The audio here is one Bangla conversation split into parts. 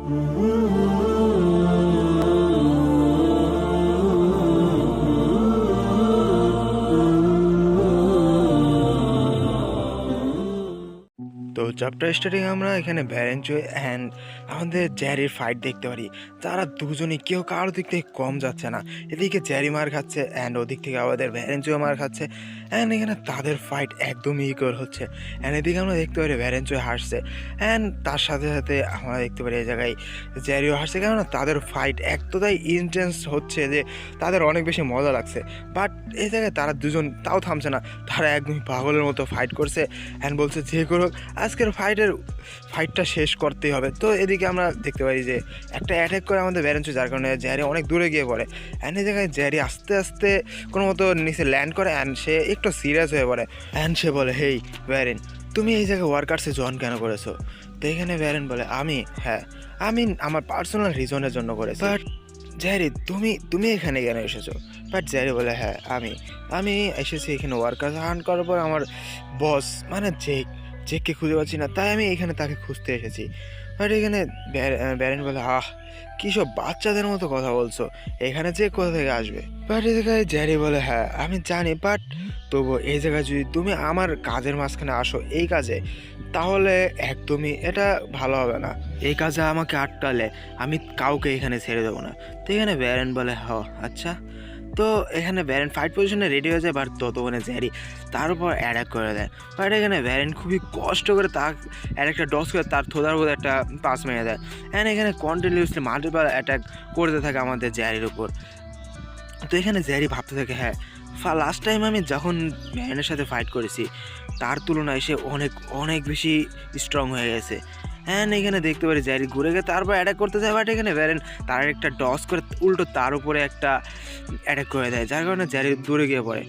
তো চ্যাপ্টার স্টার্টিং আমরা এখানে ভ্যারেঞ্চো অ্যান্ড আমাদের জ্যারির ফাইট দেখতে পারি। তারা দুজনই কেউ কারোর দিক থেকে কম যাচ্ছে না। এদিকে জ্যারি মার খাচ্ছে অ্যান্ড ওদিক থেকে আমাদের ভ্যারেঞ্চো মার খাচ্ছে অ্যান্ড এখানে তাদের ফাইট একদমই ইকুয়াল হচ্ছে। অ্যান্ড এদিকে আমরা দেখতে পারি ভ্যারেঞ্চো হাসছে অ্যান্ড তার সাথে সাথে আমরা দেখতে পারি এই জায়গায় জ্যারিও হাসছে, কেননা তাদের ফাইট এতটাই ইন্টেন্স হচ্ছে যে তাদের অনেক বেশি মজা লাগছে। বাট এই জায়গায় তারা দুজন তাও থামছে না, তারা একদমই পাগলের মতো ফাইট করছে অ্যান্ড বলছে যে করো আজকের ফাইটটা শেষ করতেই হবে। তো এদিকে আমরা দেখতে পারি যে একটা অ্যাটাক করে আমাদের ভ্যারেঞ্চো, যার কারণে জ্যারি অনেক দূরে গিয়ে পড়ে অ্যান্ড এই জায়গায় জ্যারি আস্তে আস্তে কোনো মতো নিচে ল্যান্ড করে অ্যান্ড সে একটু সিরিয়াস হয়ে পড়ে অ্যান্ড সে বলে, হেই ভ্যারেন, তুমি এই জায়গায় ওয়ার্কার্সে জয়েন কেন করেছো? তো এখানে ভ্যারেন বলে, আমি আমার পার্সোনাল রিজনের জন্য করেছি। বাট জ্যারি, তুমি এখানে কেন এসেছো? বাট জ্যারি বলে, আমি এসেছি এখানে ওয়ার্কার্স হান্ট করার পর আমার বস মানে জেককে খুঁজে পাচ্ছি না, তাই আমি এখানে তাকে খুঁজতে এসেছি। বাট এখানে ব্যারেন বলে, কী সব বাচ্চাদের মতো কথা বলছো, এখানে যে কোথা থেকে আসবে? বাট এই জায়গায় জ্যারি বলে, আমি জানি, বাট তবু এই জায়গায় যদি তুমি আমার কাজের মাঝখানে আসো এই কাজে, তাহলে একদমই এটা ভালো হবে না। এই কাজে আমাকে আটকালে আমি কাউকে এখানে ছেড়ে দেবো না। তো এখানে ব্যারেন বলে, আচ্ছা। তো এখানে ব্যারেন ফাইট পজিশনে রেডি হয়ে যায়, বাট ততক্ষণে জ্যারি তার উপর অ্যাটাক করে দেয়। বাট এখানে ব্যারেন খুবই কষ্ট করে তার অ্যাটাকটা ডস করে তার থোদার উপর একটা পাস মেরে দেয় অ্যান্ড এখানে কন্টিনিউসলি মাল্টিপল অ্যাটাক করতে থাকে আমাদের জ্যারির উপর। তো এখানে জ্যারি ভাবতে থাকে, লাস্ট টাইম আমি যখন ব্যারেনের সাথে ফাইট করেছি তার তুলনায় সে অনেক অনেক বেশি স্ট্রং হয়ে গেছে। অ্যান্ড এখানে দেখতে পারি জ্যারি ঘুরে গিয়ে তারপর অ্যাটাক করতে যায়, বাট এখানে ব্যারেন তার একটা ডস করে উল্টো তার উপরে একটা অ্যাটাক করে দেয়, যার কারণে জ্যারি দূরে গিয়ে পড়ে।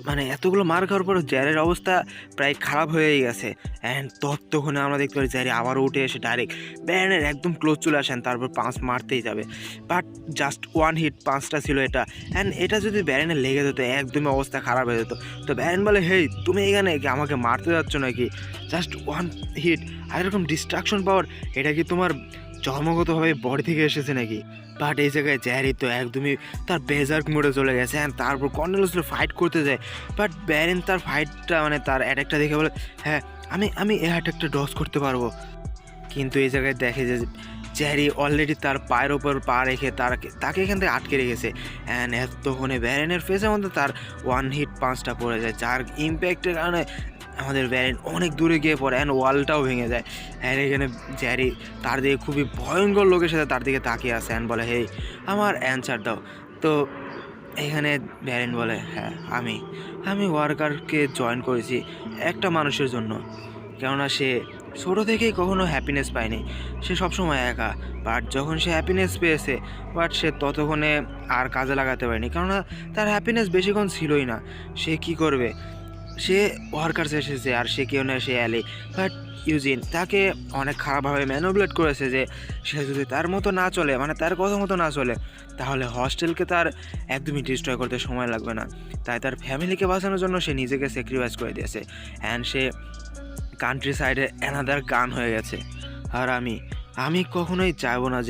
মানে এতগুলো মার খাওয়ার পর জ্যারের অবস্থা প্রায় খারাপ হয়েই গেছে অ্যান্ড ততক্ষণে আমরা দেখতে পারি জ্যারি আবারও উঠে এসে ডাইরেক্ট ব্যারেনের একদম ক্লোজ চলে আসেন, তারপর পাঁচ মারতেই যাবে। বাট জাস্ট ওয়ান হিট পাঁচটা ছিল এটা, অ্যান্ড এটা যদি ব্যারেনের লেগে যেত একদমই অবস্থা খারাপ হয়ে যেত। তো ব্যারেন বলে, হেই তুমি এখানে আমাকে মারতে যাচ্ছ নাকি? জাস্ট ওয়ান হিট আর এরকম ডিস্ট্রাকশন পাওয়ার, এটা কি তোমার জন্মগতভাবে বডি থেকে এসেছে নাকি? বাট এই জায়গায় জ্যারি তো একদমই তার বেজার্ক মোডে চলে গেছে অ্যান্ড তারপর কন্টিনিউসলি ফাইট করতে যায়। বাট ব্যারেন তার ফাইটটা মানে তার অ্যাটাকটা দেখে বলে, আমি এই অ্যাটাকটা ডস করতে পারবো। কিন্তু এই জায়গায় দেখে যে জ্যারি অলরেডি তার পায়ের ওপর পা রেখে তাকে এখান থেকে আটকে রেখেছে অ্যান্ড এতক্ষণে ব্যারেনের ফেসের মধ্যে তার ওয়ান হিট পাঁচটা পড়ে যায়, যার ইম্প্যাক্টের কারণে আমাদের ব্যারেন অনেক দূরে গিয়ে পড়ে অ্যান্ড ওয়ালটাও ভেঙে যায়। অ্যান্ড এখানে জ্যারি তার দিকে খুবই ভয়ঙ্কর লোকের সাথে তার দিকে তাকিয়ে আসে অ্যান্ড বলে, হেই আমার অ্যান্সার দাও। তো এখানে ব্যারেন বলে, আমি ওয়ার্কারকে জয়েন করেছি একটা মানুষের জন্য, কেননা সে ছোটো থেকেই কখনো হ্যাপিনেস পায়নি, সে সবসময় একা। বাট যখন সে হ্যাপিনেস পেয়েছে, বাট সে ততক্ষণে আর কাজে লাগাতে পারেনি, কেননা তার হ্যাপিনেস বেশিক্ষণ ছিলই না। সে কি করবে, সে ওয়ার্কার্স এসেছে আর সে কেউ না, সে অ্যালি। বাট ইউজিন তাকে অনেক খারাপভাবে ম্যানুপুলেট করেছে যে সে যদি তার মতো না চলে, মানে তার কথা মতো না চলে, তাহলে হস্টেলকে তার একদমই ডিস্ট্রয় করতে সময় লাগবে না। তাই তার ফ্যামিলিকে বাঁচানোর জন্য সে নিজেকে স্যাক্রিফাইস করে দিয়েছে অ্যান্ড সে কান্ট্রি সাইডে অ্যানাদার গান হয়ে গেছে। আর আমি কখনোই চাইবো না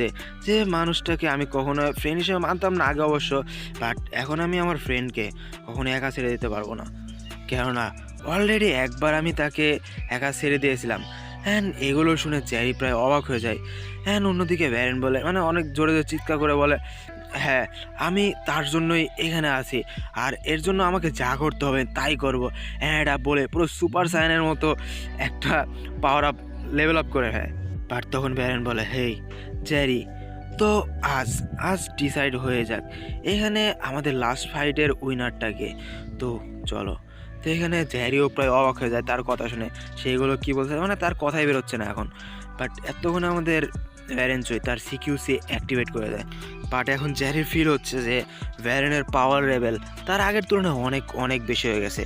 যে মানুষটাকে আমি কখনো ফ্রেন্ড হিসেবে মানতাম না আগে অবশ্য, বাট এখন আমি আমার ফ্রেন্ডকে কখনো একা ছেড়ে দিতে পারবো না, কেননা অলরেডি একবার আমি তাকে একা ছেড়ে দিয়েছিলাম। অ্যান্ড এগুলো শুনে জ্যারি প্রায় অবাক হয়ে যায়। অ্যান্ড অন্যদিকে ব্যারেন বলে, মানে অনেক জোরে জোরে চিৎকার করে বলে, আমি তার জন্যই এখানে আছি আর এর জন্য আমাকে যা করতে হবে তাই করবো। এটা বলে পুরো সুপার সাইনের মতো একটা পাওয়ার আপ লেভেল আপ করে। বাট তখন ব্যারেন বলে, হেই জ্যারি, তো আজ ডিসাইড হয়ে যাক এখানে আমাদের লাস্ট ফাইটের উইনারটাকে, তো চলো। তো এখানে জ্যারিও প্রায় অবাক হয়ে যায় তার কথা শুনে, সেইগুলো কী বলছে, মানে তার কথাই বেরোচ্ছে না এখন। বাট এতক্ষণে আমাদের ভ্যারেঞ্চোই তার সিকিউসি অ্যাক্টিভেট করে দেয়। বাট এখন জ্যারির ফিল হচ্ছে যে ভ্যারেনের পাওয়ার লেভেল তার আগের তুলনায় অনেক অনেক বেশি হয়ে গেছে।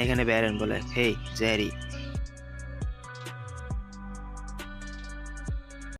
এখানে ব্যারেন বলে, হেই জ্যারি,